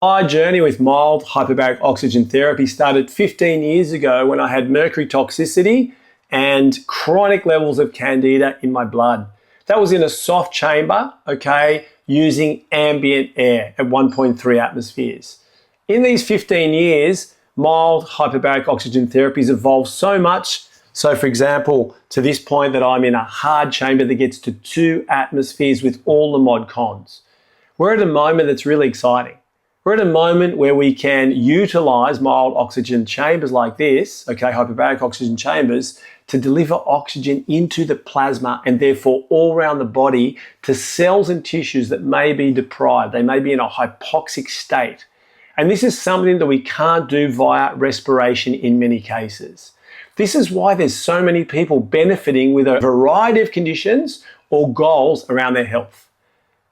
My journey with mild hyperbaric oxygen therapy started 15 years ago when I had mercury toxicity and chronic levels of candida in my blood. That was in a soft chamber, okay, using ambient air at 1.3 atmospheres. In these 15 years, mild hyperbaric oxygen therapy has evolved so much. So for example, to this point that I'm in a hard chamber that gets to 2 atmospheres with all the mod cons. We're at a moment that's really exciting. We're at a moment where we can utilize mild oxygen chambers like this, okay, hyperbaric oxygen chambers, to deliver oxygen into the plasma and therefore all around the body to cells and tissues that may be deprived. They may be in a hypoxic state. And this is something that we can't do via respiration in many cases. This is why there's so many people benefiting with a variety of conditions or goals around their health.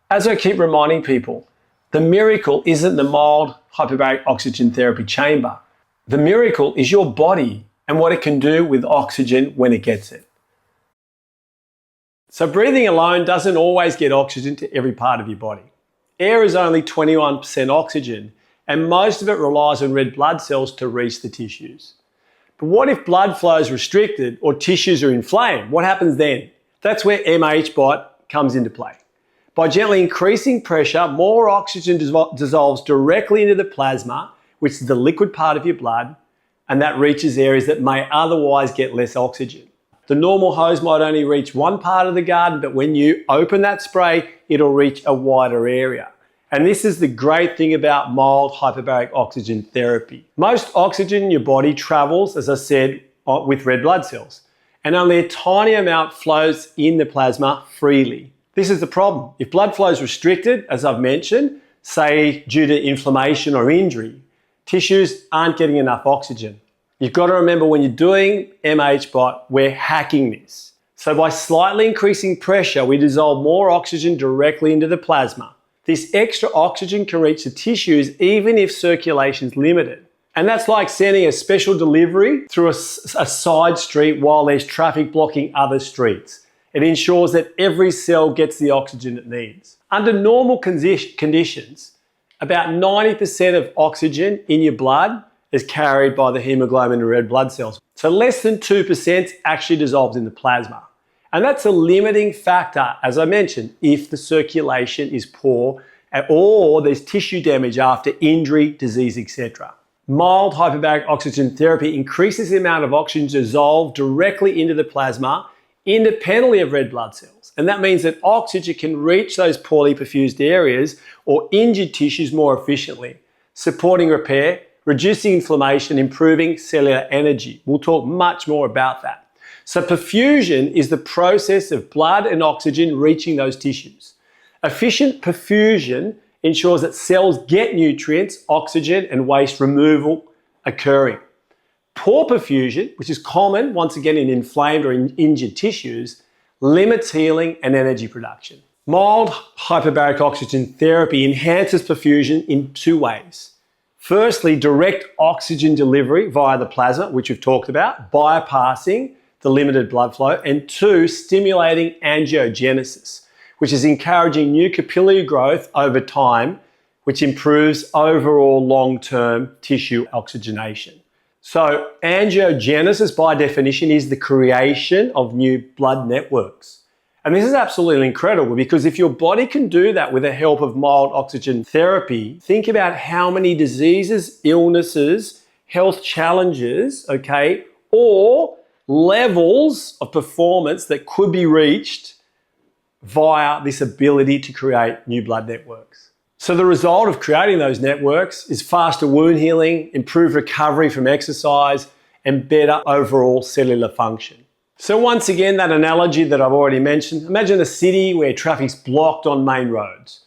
As I keep reminding people, the miracle isn't the mild hyperbaric oxygen therapy chamber. The miracle is your body and what it can do with oxygen when it gets it. So breathing alone doesn't always get oxygen to every part of your body. Air is only 21% oxygen, and most of it relies on red blood cells to reach the tissues. But what if blood flow is restricted or tissues are inflamed? What happens then? That's where mHBOT comes into play. By gently increasing pressure, more oxygen dissolves directly into the plasma, which is the liquid part of your blood, and that reaches areas that may otherwise get less oxygen. The normal hose might only reach one part of the garden, but when you open that spray, it'll reach a wider area. And this is the great thing about mild hyperbaric oxygen therapy. Most oxygen in your body travels, as I said, with red blood cells, and only a tiny amount flows in the plasma freely. This is the problem. If blood flow is restricted, as I've mentioned, say due to inflammation or injury, tissues aren't getting enough oxygen. You've got to remember when you're doing mHBOT, we're hacking this. So by slightly increasing pressure, we dissolve more oxygen directly into the plasma. This extra oxygen can reach the tissues even if circulation is limited. And that's like sending a special delivery through a side street while there's traffic blocking other streets. It ensures that every cell gets the oxygen it needs. Under normal conditions, about 90% of oxygen in your blood is carried by the hemoglobin and red blood cells. So less than 2% actually dissolves in the plasma. And that's a limiting factor, as I mentioned, if the circulation is poor or there's tissue damage after injury, disease, etc. Mild hyperbaric oxygen therapy increases the amount of oxygen dissolved directly into the plasma independently of red blood cells. And that means that oxygen can reach those poorly perfused areas or injured tissues more efficiently, supporting repair, reducing inflammation, improving cellular energy. We'll talk much more about that. So perfusion is the process of blood and oxygen reaching those tissues. Efficient perfusion ensures that cells get nutrients, oxygen, and waste removal occurring. Poor perfusion, which is common once again in inflamed or injured tissues, limits healing and energy production. Mild hyperbaric oxygen therapy enhances perfusion in 2 ways. Firstly, direct oxygen delivery via the plasma, which we've talked about, bypassing the limited blood flow, and 2, stimulating angiogenesis, which is encouraging new capillary growth over time, which improves overall long-term tissue oxygenation. So angiogenesis, by definition, is the creation of new blood networks. And this is absolutely incredible because if your body can do that with the help of mild oxygen therapy, think about how many diseases, illnesses, health challenges, okay, or levels of performance that could be reached via this ability to create new blood networks. So the result of creating those networks is faster wound healing, improved recovery from exercise, and better overall cellular function. So once again, that analogy that I've already mentioned, imagine a city where traffic's blocked on main roads.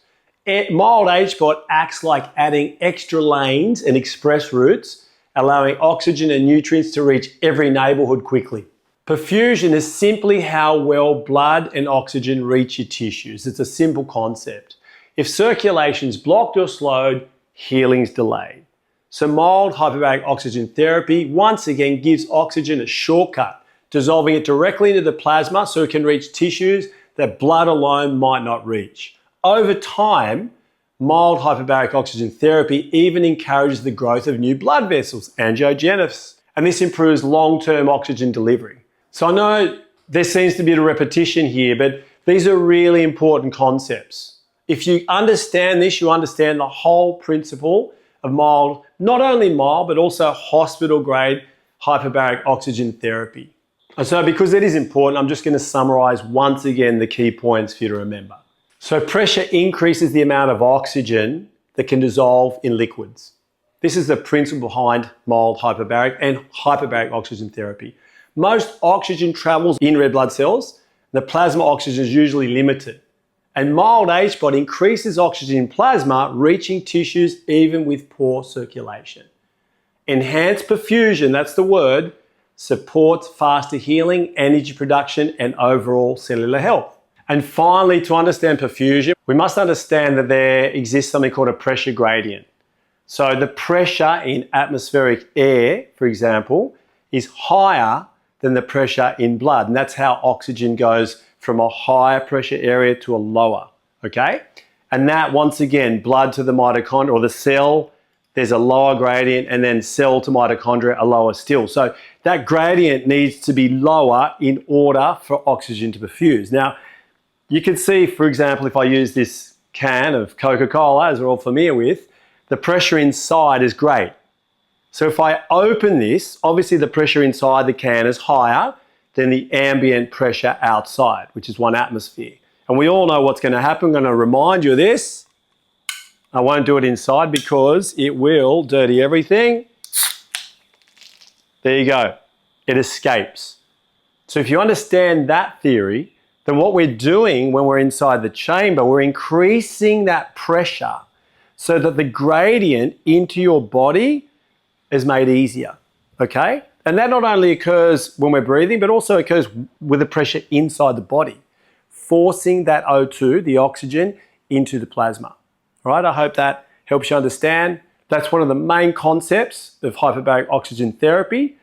Mild mHBOT acts like adding extra lanes and express routes, allowing oxygen and nutrients to reach every neighborhood quickly. Perfusion is simply how well blood and oxygen reach your tissues. It's a simple concept. If circulation's blocked or slowed, healing's delayed. So mild hyperbaric oxygen therapy once again gives oxygen a shortcut, dissolving it directly into the plasma so it can reach tissues that blood alone might not reach. Over time, Mild hyperbaric oxygen therapy even encourages the growth of new blood vessels, angiogenesis, and this improves long-term oxygen delivery. So I know there seems to be a repetition here, but these are really important concepts. If you understand this, you understand the whole principle of mild, not only mild, but also hospital-grade hyperbaric oxygen therapy. And so because it is important, I'm just going to summarize once again the key points for you to remember. So pressure increases the amount of oxygen that can dissolve in liquids. This is the principle behind mild hyperbaric and hyperbaric oxygen therapy. Most oxygen travels in red blood cells. The plasma oxygen is usually limited. And mild mHBOT increases oxygen in plasma, reaching tissues even with poor circulation. Enhanced perfusion, that's the word, supports faster healing, energy production, and overall cellular health. And finally, to understand perfusion, we must understand that there exists something called a pressure gradient. So the pressure in atmospheric air, for example, is higher than the pressure in blood. And that's how oxygen goes from a higher pressure area to a lower, okay? And that, once again, blood to the mitochondria or the cell, there's a lower gradient, and then cell to mitochondria, a lower still. So that gradient needs to be lower in order for oxygen to perfuse. Now, you can see, for example, if I use this can of Coca-Cola, as we're all familiar with, the pressure inside is great. So if I open this, obviously the pressure inside the can is higher than the ambient pressure outside, which is 1 atmosphere. And we all know what's going to happen. I'm going to remind you of this. I won't do it inside because it will dirty everything. There you go. It escapes. So if you understand that theory, then what we're doing when we're inside the chamber, we're increasing that pressure so that the gradient into your body is made easier, okay? And that not only occurs when we're breathing, but also occurs with the pressure inside the body, forcing that O2, the oxygen, into the plasma. All right, I hope that helps you understand. That's one of the main concepts of hyperbaric oxygen therapy.